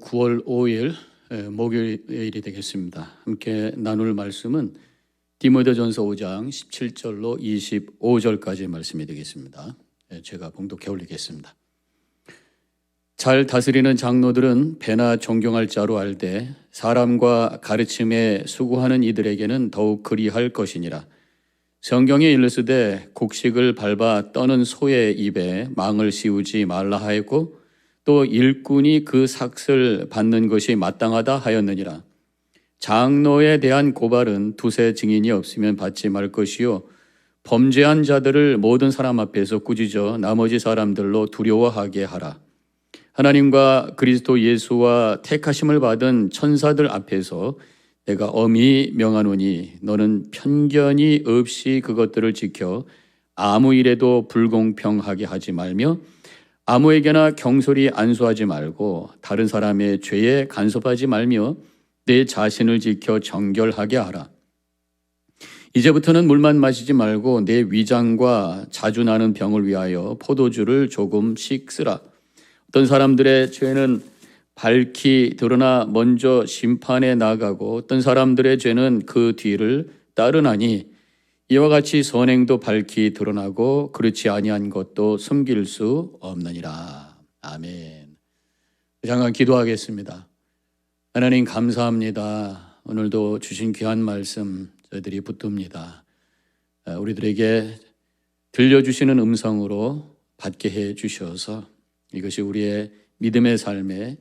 9월 5일 목요일이 되겠습니다. 함께 나눌 말씀은 디모데전서 5장 17절로 25절까지의 말씀이 되겠습니다. 제가 봉독해 올리겠습니다. 잘 다스리는 장로들은 배나 존경할 자로 알되 사람과 가르침에 수고하는 이들에게는 더욱 그리할 것이니라. 성경에 일렀으되 곡식을 밟아 떠는 소의 입에 망을 씌우지 말라 하였고 또 일꾼이 그 삭을 받는 것이 마땅하다 하였느니라. 장로에 대한 고발은 두세 증인이 없으면 받지 말 것이요 범죄한 자들을 모든 사람 앞에서 꾸짖어 나머지 사람들로 두려워하게 하라. 하나님과 그리스도 예수와 택하심을 받은 천사들 앞에서 내가 엄히 명하노니 너는 편견이 없이 그것들을 지켜 아무 일에도 불공평하게 하지 말며 아무에게나 경솔히 안수하지 말고 다른 사람의 죄에 간섭하지 말며 내 자신을 지켜 정결하게 하라. 이제부터는 물만 마시지 말고 내 위장과 자주 나는 병을 위하여 포도주를 조금씩 쓰라. 어떤 사람들의 죄는 밝히 드러나 먼저 심판에 나가고 어떤 사람들의 죄는 그 뒤를 따르나니 이와 같이 선행도 밝히 드러나고 그렇지 아니한 것도 숨길 수 없느니라. 아멘. 잠깐 기도하겠습니다. 하나님 감사합니다. 오늘도 주신 귀한 말씀 저희들이 붙듭니다. 우리들에게 들려주시는 음성으로 받게 해 주셔서 이것이 우리의 믿음의 삶에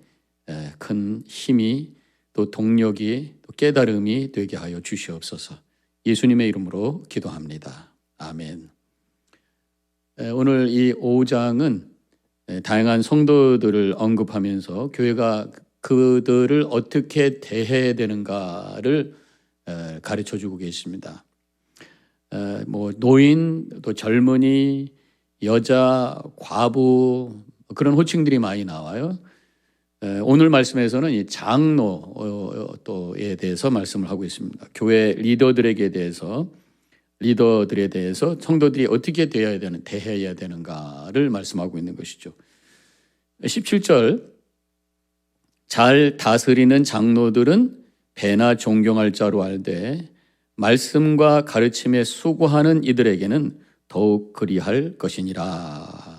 큰 힘이 또 동력이 또 깨달음이 되게 하여 주시옵소서. 예수님의 이름으로 기도합니다. 아멘. 오늘 이 5장은 다양한 성도들을 언급하면서 교회가 그들을 어떻게 대해야 되는가를 가르쳐주고 계십니다. 노인, 또 젊은이, 여자, 과부 그런 호칭들이 많이 나와요. 오늘 말씀에서는 이 장로에 대해서 말씀을 하고 있습니다. 교회 리더들에 대해서 성도들이 어떻게 대해야 되는가를 말씀하고 있는 것이죠. 17절 잘 다스리는 장로들은 배나 존경할 자로 알되 말씀과 가르침에 수고하는 이들에게는 더욱 그리할 것이니라.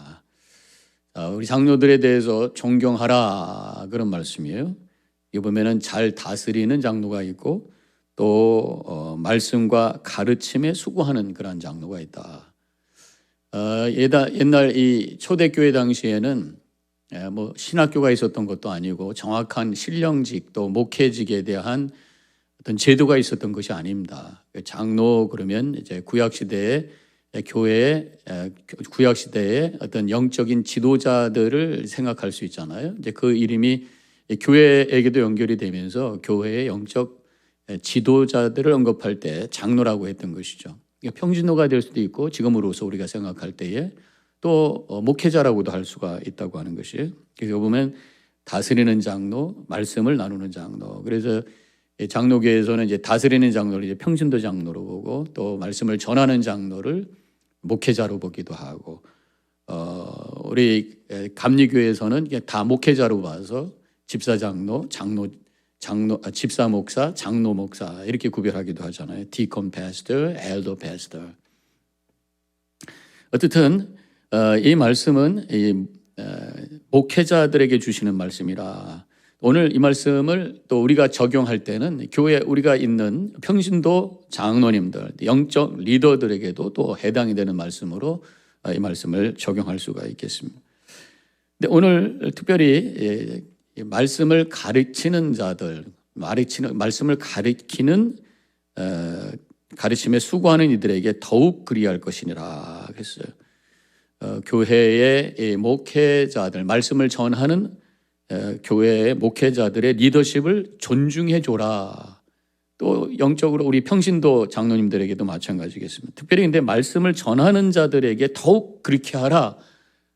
우리 장로들에 대해서 존경하라 그런 말씀이에요. 여기 보면은 잘 다스리는 장로가 있고 또 말씀과 가르침에 수고하는 그런 장로가 있다. 옛날 이 초대교회 당시에는 신학교가 있었던 것도 아니고 정확한 신령직 또 목회직에 대한 어떤 제도가 있었던 것이 아닙니다. 장로 그러면 이제 구약시대에 어떤 영적인 지도자들을 생각할 수 있잖아요. 이제 그 이름이 교회에게도 연결이 되면서 교회의 영적 지도자들을 언급할 때 장로라고 했던 것이죠. 평신도가 될 수도 있고 지금으로서 우리가 생각할 때에 또 목회자라고도 할 수가 있다고 하는 것이에요. 그래서 보면 다스리는 장로, 말씀을 나누는 장로. 그래서 장로교에서는 이제 다스리는 장로를 이제 평신도 장로로 보고 또 말씀을 전하는 장로를 목회자로 보기도 하고, 우리 감리교에서는 다 목회자로 봐서 집사장로, 집사 목사, 장로 목사 이렇게 구별하기도 하잖아요. Deacon pastor, elder pastor. 어쨌든 이 말씀은 목회자들에게 주시는 말씀이라. 오늘 이 말씀을 또 우리가 적용할 때는 교회 우리가 있는 평신도 장로님들, 영적 리더들에게도 또 해당이 되는 말씀으로 이 말씀을 적용할 수가 있겠습니다. 근데 오늘 특별히 말씀을 가르치는 자들, 말씀을 가르치는 가르침에 수고하는 이들에게 더욱 그리할 것이니라 했어요. 교회의 목회자들, 말씀을 전하는 교회의 목회자들의 리더십을 존중해 줘라. 또 영적으로 우리 평신도 장로님들에게도 마찬가지겠습니다. 특별히 근데 말씀을 전하는 자들에게 더욱 그렇게 하라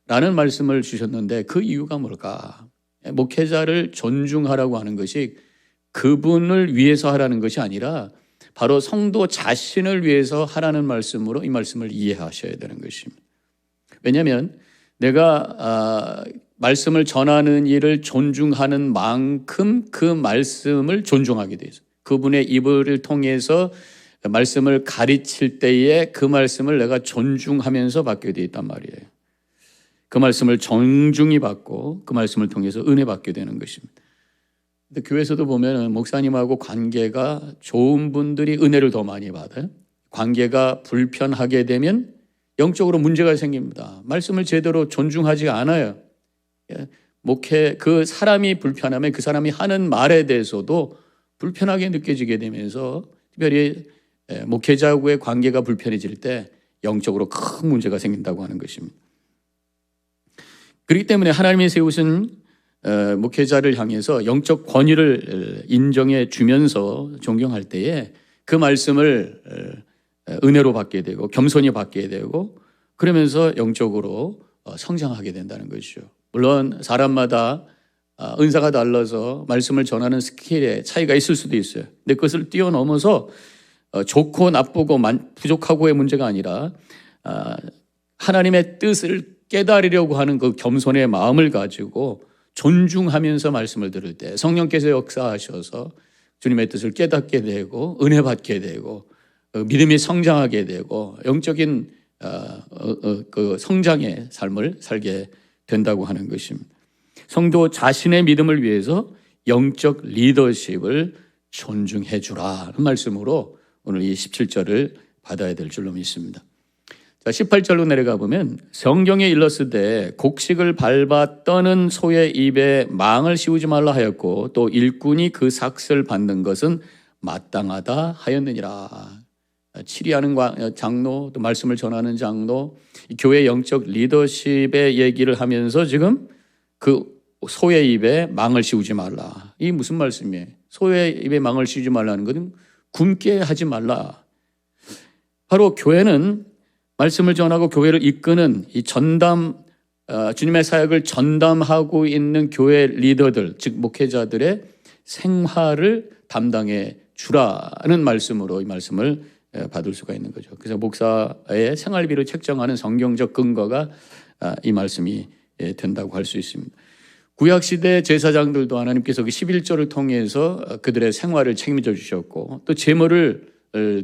라는 말씀을 주셨는데 그 이유가 뭘까? 목회자를 존중하라고 하는 것이 그분을 위해서 하라는 것이 아니라 바로 성도 자신을 위해서 하라는 말씀으로 이 말씀을 이해하셔야 되는 것입니다. 왜냐하면 내가 말씀을 전하는 일을 존중하는 만큼 그 말씀을 존중하게 돼 있어요. 그분의 입을 통해서 말씀을 가르칠 때에 그 말씀을 내가 존중하면서 받게 돼 있단 말이에요. 그 말씀을 정중히 받고 그 말씀을 통해서 은혜 받게 되는 것입니다. 근데 교회에서도 보면 목사님하고 관계가 좋은 분들이 은혜를 더 많이 받아요. 관계가 불편하게 되면 영적으로 문제가 생깁니다. 말씀을 제대로 존중하지 않아요. 그 사람이 불편하면 그 사람이 하는 말에 대해서도 불편하게 느껴지게 되면서 특별히 목회자하고의 관계가 불편해질 때 영적으로 큰 문제가 생긴다고 하는 것입니다. 그렇기 때문에 하나님이 세우신 목회자를 향해서 영적 권위를 인정해 주면서 존경할 때에 그 말씀을 은혜로 받게 되고 겸손히 받게 되고 그러면서 영적으로 성장하게 된다는 것이죠. 물론 사람마다 은사가 달라서 말씀을 전하는 스킬에 차이가 있을 수도 있어요. 근데 그것을 뛰어넘어서 좋고 나쁘고 부족하고의 문제가 아니라 하나님의 뜻을 깨달으려고 하는 그 겸손의 마음을 가지고 존중하면서 말씀을 들을 때 성령께서 역사하셔서 주님의 뜻을 깨닫게 되고 은혜 받게 되고 믿음이 성장하게 되고 영적인 그 성장의 삶을 살게 된다고 하는 것입니다. 성도 자신의 믿음을 위해서 영적 리더십을 존중해 주라는 말씀으로 오늘 이 17절을 받아야 될 줄로 믿습니다. 자, 18절로 내려가 보면 성경에 일렀으되 곡식을 밟아 떠는 소의 입에 망을 씌우지 말라 하였고 또 일꾼이 그 삭슬 받는 것은 마땅하다 하였느니라. 치리하는 장로, 또 말씀을 전하는 장로, 교회 영적 리더십의 얘기를 하면서 지금 그 소의 입에 망을 씌우지 말라. 이게 무슨 말씀이에요? 소의 입에 망을 씌우지 말라는 것은 굶게 하지 말라. 바로 교회는 말씀을 전하고 교회를 이끄는 이 주님의 사역을 전담하고 있는 교회 리더들, 즉 목회자들의 생활을 담당해 주라는 말씀으로 이 말씀을 받을 수가 있는 거죠. 그래서 목사의 생활비를 책정하는 성경적 근거가 이 말씀이 된다고 할 수 있습니다. 구약시대 제사장들도 하나님께서 그 11조를 통해서 그들의 생활을 책임져 주셨고 또 제물을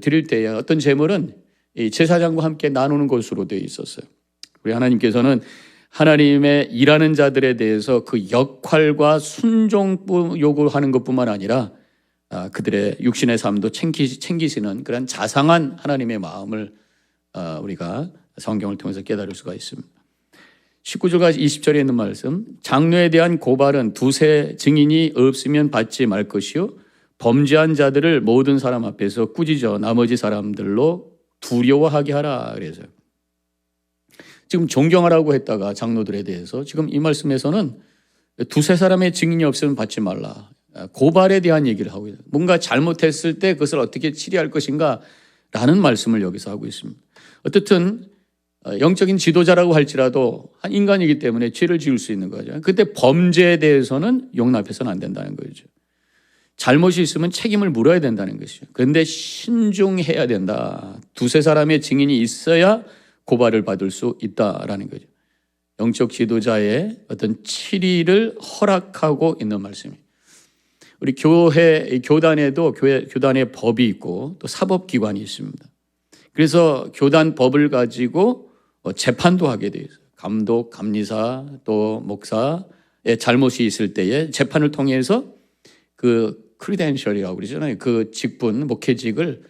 드릴 때에 어떤 제물은 이 제사장과 함께 나누는 것으로 되어 있었어요. 우리 하나님께서는 하나님의 일하는 자들에 대해서 그 역할과 순종 요구하는 것뿐만 아니라 그들의 육신의 삶도 챙기시는 그런 자상한 하나님의 마음을 우리가 성경을 통해서 깨달을 수가 있습니다. 19절과 20절에 있는 말씀, 장로에 대한 고발은 두세 증인이 없으면 받지 말 것이요 범죄한 자들을 모든 사람 앞에서 꾸짖어 나머지 사람들로 두려워하게 하라. 그래서 지금 존경하라고 했다가 장로들에 대해서 지금 이 말씀에서는 두세 사람의 증인이 없으면 받지 말라. 고발에 대한 얘기를 하고 있어요. 뭔가 잘못했을 때 그것을 어떻게 치리할 것인가 라는 말씀을 여기서 하고 있습니다. 어떻든 영적인 지도자라고 할지라도 한 인간이기 때문에 죄를 지을 수 있는 거죠. 그때 범죄에 대해서는 용납해서는 안 된다는 거죠. 잘못이 있으면 책임을 물어야 된다는 것이죠. 그런데 신중해야 된다. 두세 사람의 증인이 있어야 고발을 받을 수 있다라는 거죠. 영적 지도자의 어떤 치리를 허락하고 있는 말씀입니다. 우리 교단에도 교단의 법이 있고 또 사법기관이 있습니다. 그래서 교단 법을 가지고 재판도 하게 되어 있어요. 감독, 감리사, 또 목사의 잘못이 있을 때에 재판을 통해서 그 크리덴셜이라고 그러잖아요. 그 직분, 목회직을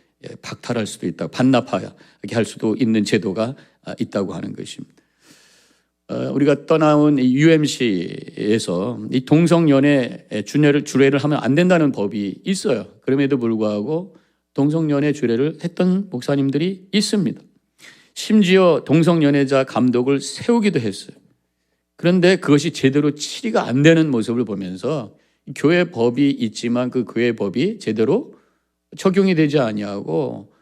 박탈할 수도 있다, 반납하게 할 수도 있는 제도가 있다고 하는 것입니다. 우리가 떠나온 UMC에서 이 동성연애 주례를 하면 안 된다는 법이 있어요. 그럼에도 불구하고 동성연애 주례를 했던 목사님들이 있습니다. 심지어 동성연애자 감독을 세우기도 했어요. 그런데 그것이 제대로 치리가 안 되는 모습을 보면서 교회 법이 있지만 그 교회 법이 제대로 적용이 되지 아니하고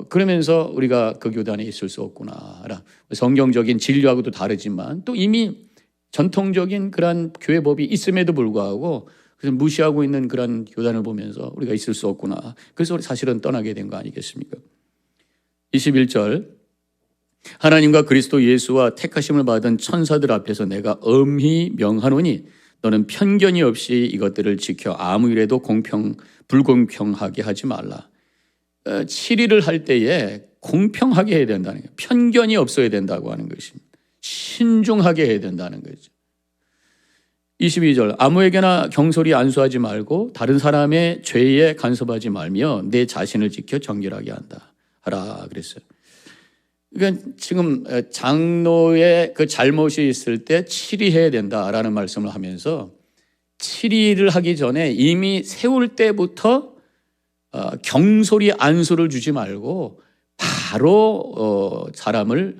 그러면서 우리가 그 교단에 있을 수 없구나. 성경적인 진리하고도 다르지만 또 이미 전통적인 그런 교회 법이 있음에도 불구하고 그래서 무시하고 있는 그런 교단을 보면서 우리가 있을 수 없구나. 그래서 사실은 떠나게 된 거 아니겠습니까? 21절 하나님과 그리스도 예수와 택하심을 받은 천사들 앞에서 내가 엄히 명하노니 너는 편견이 없이 이것들을 지켜 아무 일에도 불공평하게 하지 말라. 7일을 할 때에 공평하게 해야 된다는 거예요. 편견이 없어야 된다고 하는 것입니다. 신중하게 해야 된다는 거죠. 22절 아무에게나 경솔히 안수하지 말고 다른 사람의 죄에 간섭하지 말며 내 자신을 지켜 정결하게 하라 그랬어요. 그러니까 지금 장로의 그 잘못이 있을 때 치리해야 된다라는 말씀을 하면서 치리를 하기 전에 이미 세울 때부터 경솔히 안수를 주지 말고 바로 사람을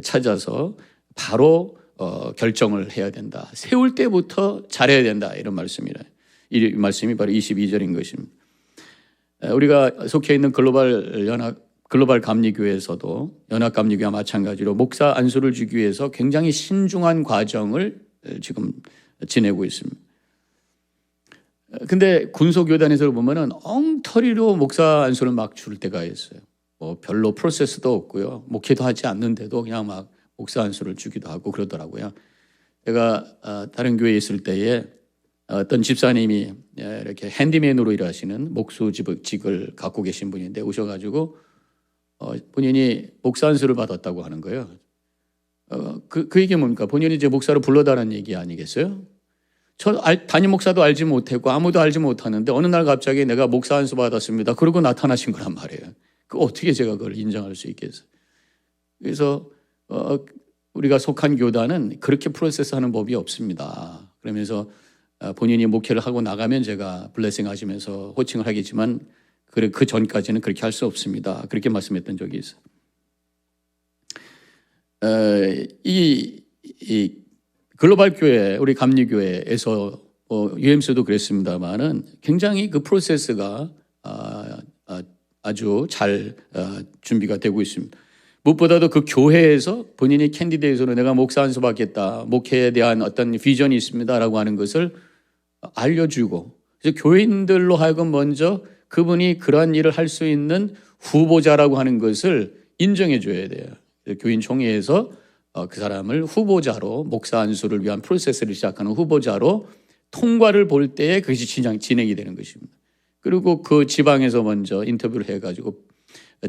찾아서 바로 결정을 해야 된다. 세울 때부터 잘해야 된다. 이런 말씀이라. 이 말씀이 바로 22절인 것입니다. 우리가 속해 있는 글로벌 감리교회에서도 연합감리교회와 마찬가지로 목사 안수를 주기 위해서 굉장히 신중한 과정을 지금 지내고 있습니다. 근데 군소교단에서 보면은 엉터리로 목사 안수를 막 줄 때가 있어요. 뭐 별로 프로세스도 없고요. 목회도 하지 않는데도 그냥 막 목사 안수를 주기도 하고 그러더라고요. 제가 다른 교회에 있을 때에 어떤 집사님이 이렇게 핸디맨으로 일하시는 목수직을 갖고 계신 분인데 오셔가지고 본인이 목사 안수를 받았다고 하는 거예요. 그 얘기 뭡니까? 본인이 이제 목사로 불러달라는 얘기 아니겠어요? 저 담임 목사도 알지 못했고 아무도 알지 못하는데 어느 날 갑자기 내가 목사 안수 받았습니다. 그러고 나타나신 거란 말이에요. 그 어떻게 제가 그걸 인정할 수 있겠어요? 그래서 우리가 속한 교단은 그렇게 프로세스하는 법이 없습니다. 그러면서 본인이 목회를 하고 나가면 제가 블레싱 하시면서 호칭을 하겠지만 그 전까지는 그렇게 할 수 없습니다. 그렇게 말씀했던 적이 있어요. 이 글로벌 교회, 우리 감리교회에서 UMC도 그랬습니다만은 굉장히 그 프로세스가 아주 잘 준비가 되고 있습니다. 무엇보다도 그 교회에서 본인이 캔디데이트로 내가 목사 안수 받겠다, 목회에 대한 어떤 비전이 있습니다라고 하는 것을 알려주고, 그래서 교인들로 하여금 먼저 그분이 그러한 일을 할 수 있는 후보자라고 하는 것을 인정해 줘야 돼요. 교인 총회에서 그 사람을 후보자로 목사 안수를 위한 프로세스를 시작하는 후보자로 통과를 볼 때에 그것이 진행이 되는 것입니다. 그리고 그 지방에서 먼저 인터뷰를 해가지고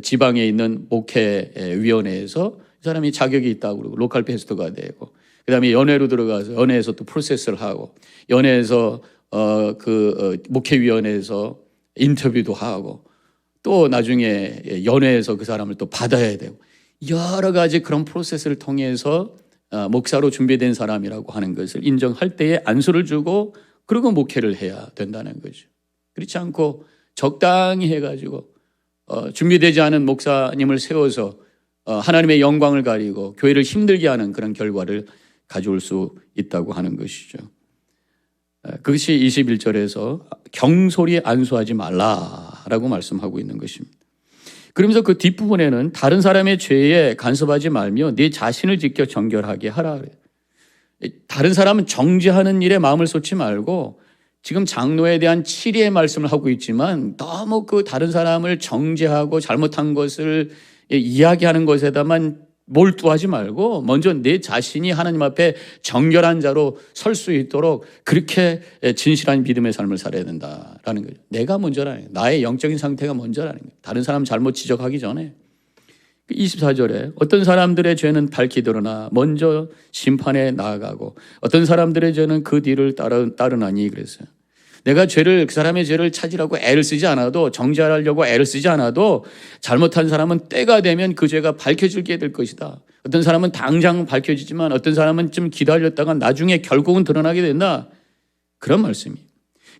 지방에 있는 목회위원회에서 이 사람이 자격이 있다고 그러고 로컬 패스터가 되고, 그다음에 연회로 들어가서 연회에서 또 프로세스를 하고, 연회에서 목회위원회에서 인터뷰도 하고, 또 나중에 연회에서 그 사람을 또 받아야 되고, 여러 가지 그런 프로세스를 통해서 목사로 준비된 사람이라고 하는 것을 인정할 때에 안수를 주고 그리고 목회를 해야 된다는 거죠. 그렇지 않고 적당히 해가지고 준비되지 않은 목사님을 세워서 하나님의 영광을 가리고 교회를 힘들게 하는 그런 결과를 가져올 수 있다고 하는 것이죠. 그것이 21절에서 경솔히 안수하지 말라라고 말씀하고 있는 것입니다. 그러면서 그 뒷부분에는 다른 사람의 죄에 간섭하지 말며 네 자신을 지켜 정결하게 하라 그래요. 다른 사람은 정죄하는 일에 마음을 쏟지 말고, 지금 장로에 대한 치리의 말씀을 하고 있지만 너무 그 다른 사람을 정죄하고 잘못한 것을 이야기하는 것에다만 몰두하지 말고 먼저 내 자신이 하나님 앞에 정결한 자로 설 수 있도록 그렇게 진실한 믿음의 삶을 살아야 된다라는 거죠. 내가 먼저라는 거예요. 나의 영적인 상태가 먼저라는 거예요. 다른 사람 잘못 지적하기 전에. 24절에 어떤 사람들의 죄는 밝히 드러나 먼저 심판에 나아가고 어떤 사람들의 죄는 그 뒤를 따르나니 그랬어요. 내가 그 사람의 죄를 찾으라고 애를 쓰지 않아도, 정죄하려고 애를 쓰지 않아도 잘못한 사람은 때가 되면 그 죄가 밝혀지게 될 것이다. 어떤 사람은 당장 밝혀지지만 어떤 사람은 좀 기다렸다가 나중에 결국은 드러나게 된다. 그런 말씀이에요.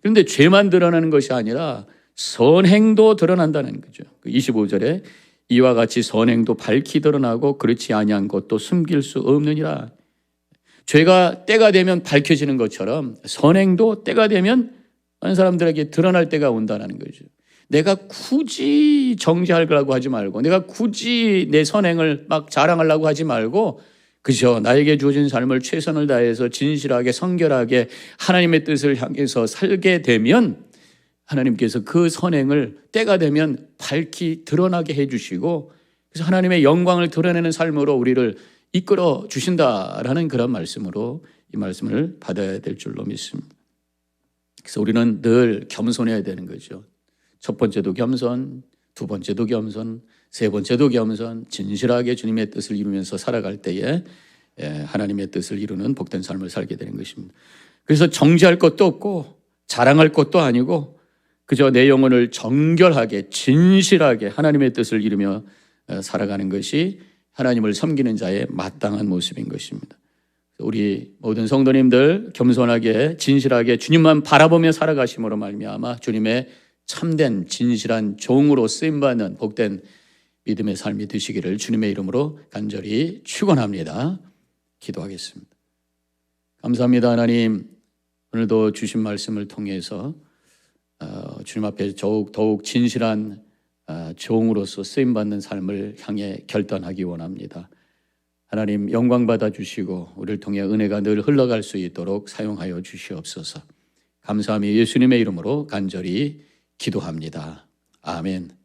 그런데 죄만 드러나는 것이 아니라 선행도 드러난다는 거죠. 25절에 이와 같이 선행도 밝히 드러나고 그렇지 아니한 것도 숨길 수 없느니라. 죄가 때가 되면 밝혀지는 것처럼 선행도 때가 되면 많은 사람들에게 드러날 때가 온다는 거죠. 내가 굳이 정죄하려고 하지 말고, 내가 굳이 내 선행을 막 자랑하려고 하지 말고, 그저 나에게 주어진 삶을 최선을 다해서 진실하게 성결하게 하나님의 뜻을 향해서 살게 되면 하나님께서 그 선행을 때가 되면 밝히 드러나게 해주시고 그래서 하나님의 영광을 드러내는 삶으로 우리를 이끌어 주신다라는 그런 말씀으로 이 말씀을 받아야 될 줄로 믿습니다. 그래서 우리는 늘 겸손해야 되는 거죠. 첫 번째도 겸손, 두 번째도 겸손, 세 번째도 겸손, 진실하게 주님의 뜻을 이루면서 살아갈 때에 하나님의 뜻을 이루는 복된 삶을 살게 되는 것입니다. 그래서 정죄할 것도 없고 자랑할 것도 아니고 그저 내 영혼을 정결하게 진실하게 하나님의 뜻을 이루며 살아가는 것이 하나님을 섬기는 자의 마땅한 모습인 것입니다. 우리 모든 성도님들 겸손하게 진실하게 주님만 바라보며 살아가심으로 말미암아 주님의 참된 진실한 종으로 쓰임받는 복된 믿음의 삶이 되시기를 주님의 이름으로 간절히 축원합니다. 기도하겠습니다. 감사합니다. 하나님, 오늘도 주신 말씀을 통해서 주님 앞에 더욱 진실한 종으로서 쓰임받는 삶을 향해 결단하기 원합니다. 하나님 영광 받아주시고 우리를 통해 은혜가 늘 흘러갈 수 있도록 사용하여 주시옵소서. 감사하며 예수님의 이름으로 간절히 기도합니다. 아멘.